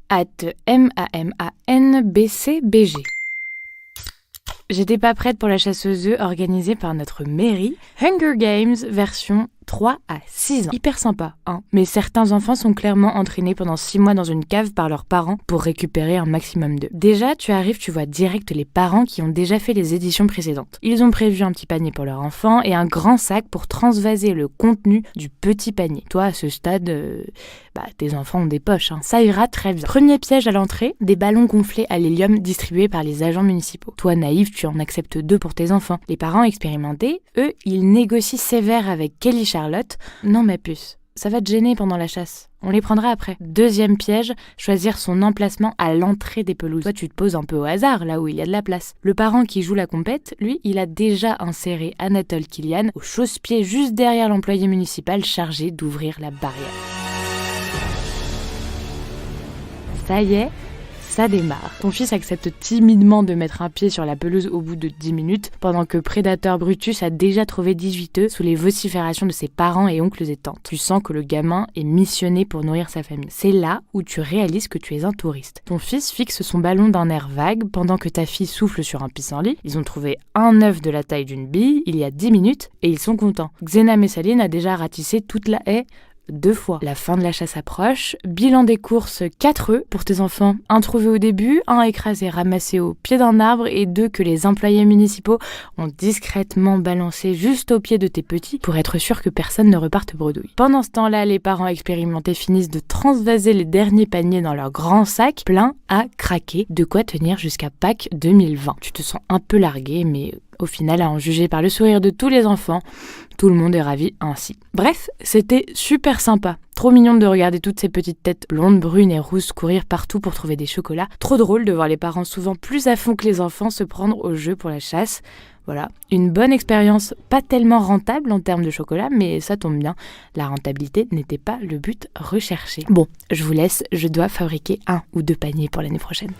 @MAMANBCBG. J'étais pas prête pour la chasse aux œufs organisée par notre mairie. Hunger Games version 3 à 6 ans. Hyper sympa, hein. Mais certains enfants sont clairement entraînés pendant 6 mois dans une cave par leurs parents pour récupérer un maximum d'œufs. Déjà, tu arrives, tu vois direct les parents qui ont déjà fait les éditions précédentes. Ils ont prévu un petit panier pour leur enfant et un grand sac pour transvaser le contenu du petit panier. Toi, à ce stade, tes enfants ont des poches, hein. Ça ira très bien. Premier piège à l'entrée, des ballons gonflés à l'hélium distribués par les agents municipaux. Toi, naïf, tu en acceptes 2 pour tes enfants. Les parents expérimentés, eux, ils négocient sévère avec Kelly Charlotte. Non ma puce, ça va te gêner pendant la chasse. On les prendra après. Deuxième piège, choisir son emplacement à l'entrée des pelouses. Toi, tu te poses un peu au hasard, là où il y a de la place. Le parent qui joue la compète, lui, il a déjà inséré Anatole Kilian au chausse-pied juste derrière l'employé municipal chargé d'ouvrir la barrière. Ça y est, ça démarre. Ton fils accepte timidement de mettre un pied sur la pelouse au bout de 10 minutes, pendant que Prédateur Brutus a déjà trouvé 18 œufs sous les vociférations de ses parents et oncles et tantes. Tu sens que le gamin est missionné pour nourrir sa famille. C'est là où tu réalises que tu es un touriste. Ton fils fixe son ballon d'un air vague pendant que ta fille souffle sur un pissenlit. Ils ont trouvé un œuf de la taille d'une bille il y a 10 minutes et ils sont contents. Xena Messaline a déjà ratissé toute la haie 2 fois. La fin de la chasse approche. Bilan des courses, 4 œufs pour tes enfants. Un trouvé au début, un écrasé ramassé au pied d'un arbre et 2 que les employés municipaux ont discrètement balancé juste au pied de tes petits pour être sûr que personne ne reparte bredouille. Pendant ce temps-là, les parents expérimentés finissent de transvaser les derniers paniers dans leur grand sac plein à craquer. De quoi tenir jusqu'à Pâques 2020. Tu te sens un peu largué, mais au final, à en juger par le sourire de tous les enfants, tout le monde est ravi ainsi. Bref, c'était super sympa. Trop mignon de regarder toutes ces petites têtes blondes, brunes et rousses courir partout pour trouver des chocolats. Trop drôle de voir les parents souvent plus à fond que les enfants se prendre au jeu pour la chasse. Voilà, une bonne expérience, pas tellement rentable en termes de chocolat, mais ça tombe bien, la rentabilité n'était pas le but recherché. Bon, je vous laisse, je dois fabriquer 1 ou 2 paniers pour l'année prochaine.